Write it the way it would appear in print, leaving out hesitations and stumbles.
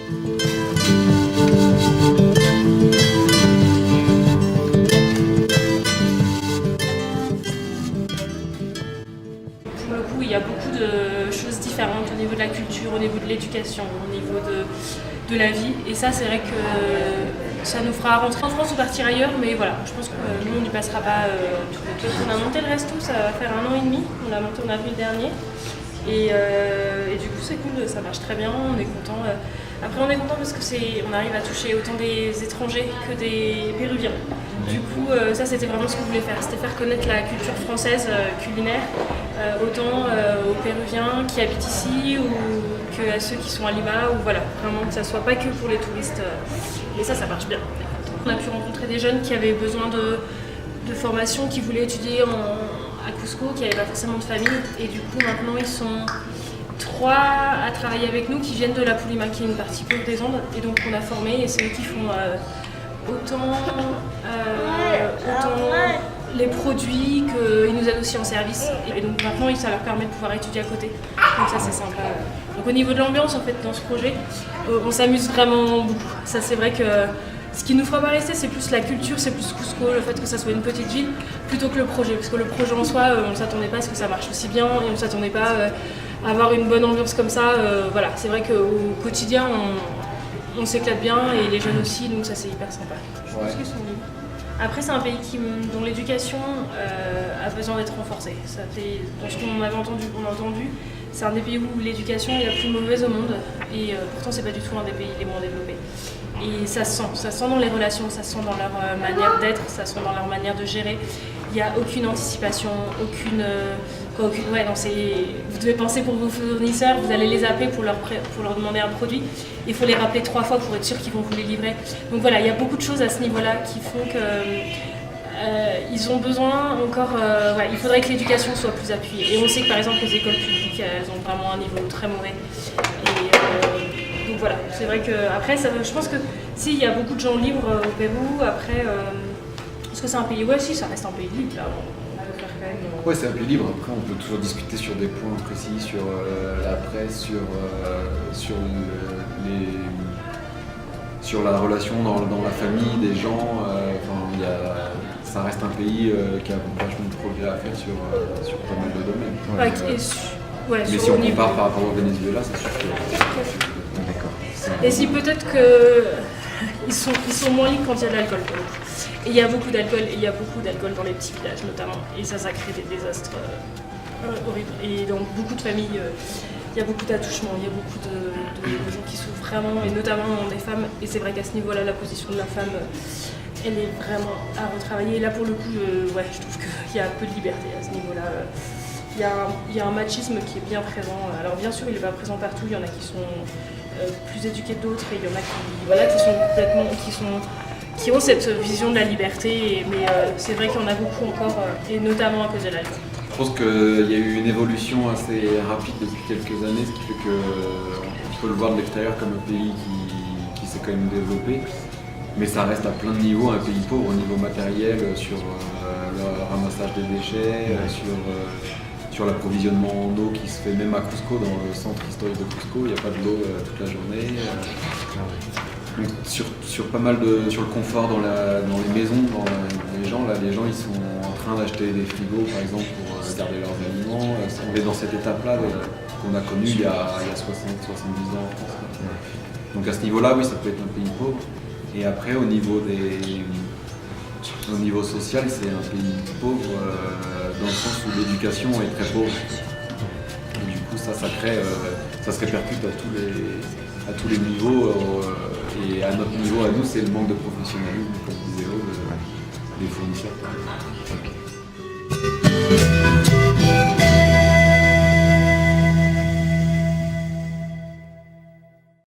Pour le coup, il y a beaucoup de choses différentes au niveau de la culture, au niveau de l'éducation, au niveau de la vie. Et ça, c'est vrai que ça nous fera rentrer en France ou partir ailleurs. Mais voilà, je pense que nous, on n'y passera pas tout le temps. On a monté le resto, ça va faire 1 an et demi. On l'a monté en avril dernier. Et du coup, c'est cool, ça marche très bien, on est content. Après, on est content parce que on arrive à toucher autant des étrangers que des Péruviens. Du coup, ça, c'était vraiment ce qu'on voulait faire, c'était faire connaître la culture française culinaire, autant aux Péruviens qui habitent ici ou qu'à ceux qui sont à Lima, ou voilà, vraiment que ça soit pas que pour les touristes. Et ça marche bien. On a pu rencontrer des jeunes qui avaient besoin de formation, qui voulaient étudier à Cusco, qui n'avaient pas forcément de famille, et du coup maintenant ils sont 3 à travailler avec nous qui viennent de l'Apurímac, qui est une partie pauvre des Andes, et donc on a formé, et c'est eux qui font autant les produits qu'ils nous aident aussi en service, et donc maintenant ça leur permet de pouvoir étudier à côté, donc ça c'est sympa. Donc au niveau de l'ambiance en fait dans ce projet, on s'amuse vraiment beaucoup. Ça c'est vrai que ce qui nous fera pas rester, c'est plus la culture, c'est plus Cusco, le fait que ça soit une petite ville, plutôt que le projet. Parce que le projet en soi, on ne s'attendait pas à ce que ça marche aussi bien, et on ne s'attendait pas à avoir une bonne ambiance comme ça. Voilà, c'est vrai qu'au quotidien, on s'éclate bien, et les jeunes aussi, donc ça c'est hyper sympa. Je pense qu'ils sont libres. Après, c'est un pays dont l'éducation a besoin d'être renforcée. Ça fait, dans ce qu'on avait entendu, c'est un des pays où l'éducation est la plus mauvaise au monde, et pourtant c'est pas du tout un des pays les moins développés. Et ça se sent dans les relations, ça se sent dans leur manière d'être, ça se sent dans leur manière de gérer. Il n'y a aucune anticipation, vous devez penser pour vos fournisseurs, vous allez les appeler pour leur demander un produit. Il faut les rappeler 3 fois pour être sûr qu'ils vont vous les livrer. Donc voilà, il y a beaucoup de choses à ce niveau-là qui font que ils ont besoin encore. Il faudrait que l'éducation soit plus appuyée. Et on sait que par exemple les écoles publiques, elles ont vraiment un niveau très mauvais. Donc voilà, c'est vrai que après, je pense que si il y a beaucoup de gens libres au Pérou, après, est-ce que c'est un pays? Ouais, si, ça reste un pays libre là. On peut faire quand même. Ouais, c'est un pays libre. Après, on peut toujours discuter sur des points précis, sur la presse, sur la relation dans la famille des gens. Ça reste un pays qui a vachement de progrès à faire sur pas mal de domaines. Ouais, mais si on compare par rapport au Venezuela, c'est sûr que. D'accord. Et si peut-être qu'ils sont moins libres quand il y a de l'alcool. Et il y a beaucoup d'alcool, dans les petits villages notamment. Et ça crée des désastres horribles. Et dans beaucoup de familles, il y a beaucoup d'attouchements, il y a beaucoup de gens qui souffrent vraiment, et notamment des femmes. Et c'est vrai qu'à ce niveau-là, la position de la femme, elle est vraiment à retravailler. Et là, pour le coup, je trouve qu'il y a un peu de liberté à ce niveau-là. Il y a un machisme qui est bien présent. Alors bien sûr, il n'est pas présent partout. Il y en a qui sont plus éduqués que d'autres, et il y en a qui ont cette vision de la liberté. Mais c'est vrai qu'il y en a beaucoup encore, et notamment à cause de l'alcool. Je pense qu'il y a eu une évolution assez rapide depuis quelques années, ce qui fait qu'on peut le voir de l'extérieur comme un pays qui s'est quand même développé. Mais ça reste à plein de niveaux un pays pauvre, au niveau matériel, sur le ramassage des déchets, sur l'approvisionnement en eau qui se fait même à Cusco, dans le centre historique de Cusco, il n'y a pas de l'eau toute la journée. Donc sur le confort dans les maisons, les gens ils sont en train d'acheter des frigos par exemple pour garder leurs aliments. On est dans cette étape-là qu'on a connue il y a 60-70 ans en France. Donc à ce niveau-là, oui, ça peut être un pays pauvre. Et après, au niveau social, c'est un pays pauvre dans le sens où l'éducation est très pauvre. Et du coup, ça se répercute à tous les niveaux. Et à notre niveau, à nous, c'est le manque de professionnalisme, comme disait Aude, des fournisseurs.